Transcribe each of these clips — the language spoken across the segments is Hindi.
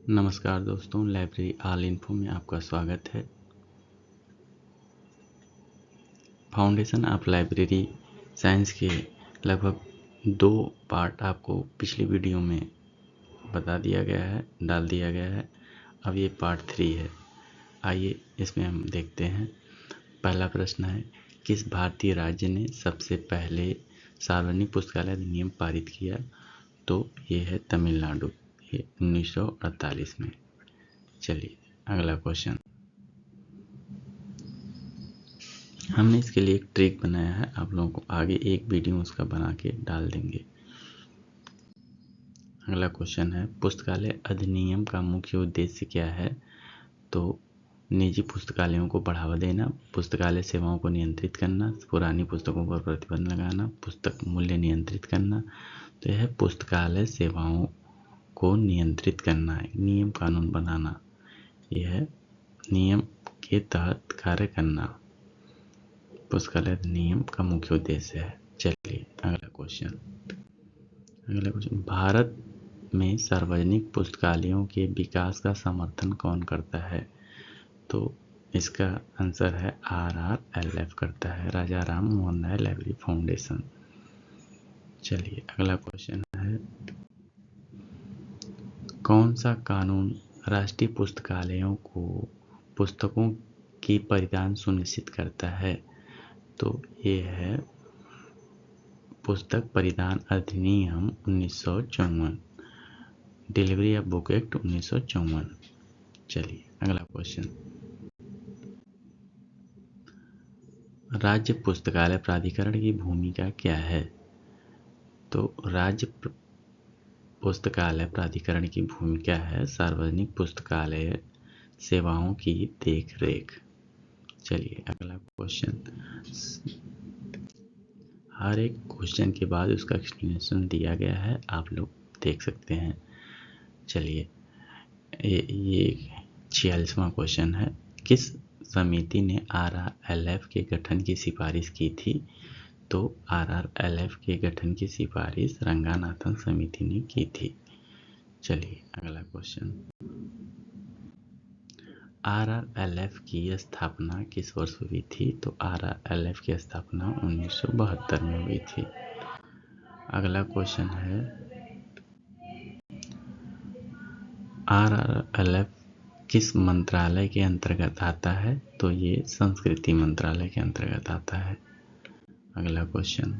नमस्कार दोस्तों, लाइब्रेरी ऑल इन्फो में आपका स्वागत है। फाउंडेशन ऑफ लाइब्रेरी साइंस के लगभग 2 पार्ट आपको पिछली वीडियो में बता दिया गया है, डाल दिया गया है। अब ये पार्ट 3 है। आइए इसमें हम देखते हैं। पहला प्रश्न है, किस भारतीय राज्य ने सबसे पहले सार्वजनिक पुस्तकालय अधिनियम पारित किया? तो ये है तमिलनाडु, ये 1948 में। चलिए अगला क्वेश्चन। हमने इसके लिए एक ट्रिक बनाया है, आप लोगों को आगे एक वीडियो उसका बना के डाल देंगे। अगला क्वेश्चन है, पुस्तकालय अधिनियम का मुख्य उद्देश्य क्या है? तो निजी पुस्तकालयों को बढ़ावा देना, पुस्तकालय सेवाओं को नियंत्रित करना, पुरानी पुस्तकों पर प्रतिबंध लगाना, पुस्तक मूल्य नियंत्रित करना। तो यह पुस्तकालय सेवाओं को नियंत्रित करना है, नियम कानून बनाना, यह नियम के तहत कार्य करना पुस्तकालय अधिनियम का मुख्य उद्देश्य है। चलिए अगला क्वेश्चन। भारत में सार्वजनिक पुस्तकालयों के विकास का समर्थन कौन करता है? तो इसका आंसर है RRLF करता है, राजा राम मोहन राय लाइब्रेरी फाउंडेशन। चलिए अगला क्वेश्चन है, कौन सा कानून राष्ट्रीय पुस्तकालयों को पुस्तकों की परिधान सुनिश्चित करता है? तो ये है पुस्तक परिधान अधिनियम 1954, डिलीवरी ऑफ बुक एक्ट 1954। चलिए अगला क्वेश्चन, राज्य पुस्तकालय प्राधिकरण की भूमिका क्या है? तो राज्य पुस्तकालय प्राधिकरण की भूमिका है सार्वजनिक पुस्तकालय सेवाओं की देखरेख। चलिए अगला क्वेश्चन। हर एक क्वेश्चन के बाद उसका एक्सप्लेनेशन दिया गया है, आप लोग देख सकते हैं। चलिए ये 46वां क्वेश्चन है, किस समिति ने RRLF के गठन की सिफारिश की थी? तो RRLF के गठन की सिफारिश रंगानाथन समिति ने की थी। चलिए अगला क्वेश्चन, RRLF की स्थापना किस वर्ष हुई थी? तो RRLF की स्थापना 1972 में हुई थी। अगला क्वेश्चन है, RRLF किस मंत्रालय के अंतर्गत आता है? तो ये संस्कृति मंत्रालय के अंतर्गत आता है। अगला क्वेश्चन,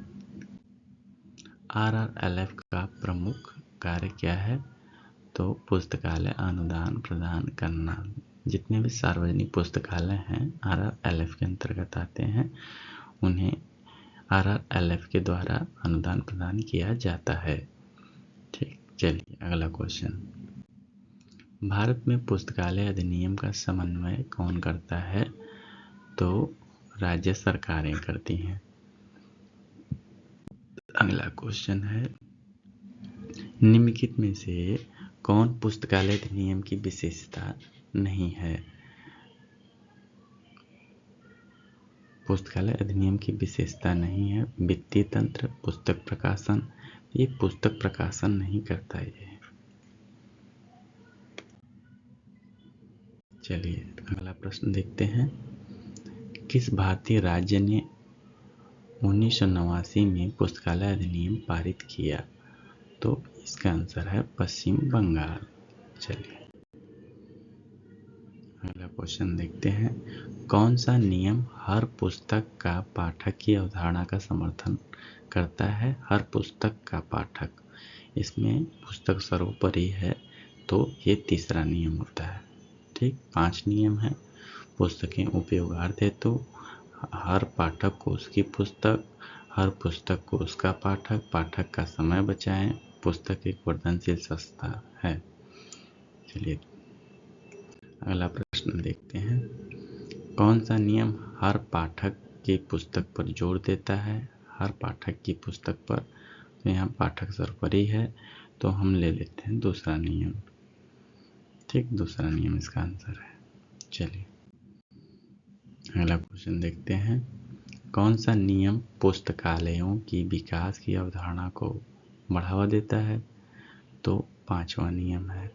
RRLF का प्रमुख कार्य क्या है? तो पुस्तकालय अनुदान प्रदान करना। जितने भी सार्वजनिक पुस्तकालय हैं RRLF के अंतर्गत आते हैं, उन्हें RRLF के द्वारा अनुदान प्रदान किया जाता है। ठीक, चलिए अगला क्वेश्चन, भारत में पुस्तकालय अधिनियम का समन्वय कौन करता है? तो राज्य सरकारें करती हैं। अगला क्वेश्चन है, निम्नलिखित में से कौन पुस्तकालय अधिनियम की विशेषता नहीं है? पुस्तकालय अधिनियम की विशेषता नहीं है वित्तीय तंत्र, पुस्तक प्रकाशन। ये पुस्तक प्रकाशन नहीं करता है। चलिए अगला प्रश्न देखते हैं, किस भारतीय राज्य ने 1989 में पुस्तकालय अधिनियम पारित किया? तो इसका आंसर है पश्चिम बंगाल। चलिए अगला क्वेश्चन देखते हैं, कौन सा नियम हर पुस्तक का पाठक की अवधारणा का समर्थन करता है? हर पुस्तक का पाठक, इसमें पुस्तक सर्वोपरि है, तो ये तीसरा नियम होता है। ठीक, 5 नियम है। पुस्तकें उपयोगार्थ हेतु, हर पाठक को उसकी पुस्तक, हर पुस्तक को उसका पाठक, पाठक का समय बचाएं, पुस्तक एक वर्धनशील संस्था है। चलिए अगला प्रश्न देखते हैं, कौन सा नियम हर पाठक की पुस्तक पर जोर देता है? हर पाठक की पुस्तक पर, तो यहाँ पाठक सर्वोपरि है, तो हम ले लेते हैं दूसरा नियम। ठीक, दूसरा नियम इसका आंसर है। चलिए अगला क्वेश्चन देखते हैं, कौन सा नियम पुस्तकालयों की विकास की अवधारणा को बढ़ावा देता है? तो 5वां नियम है।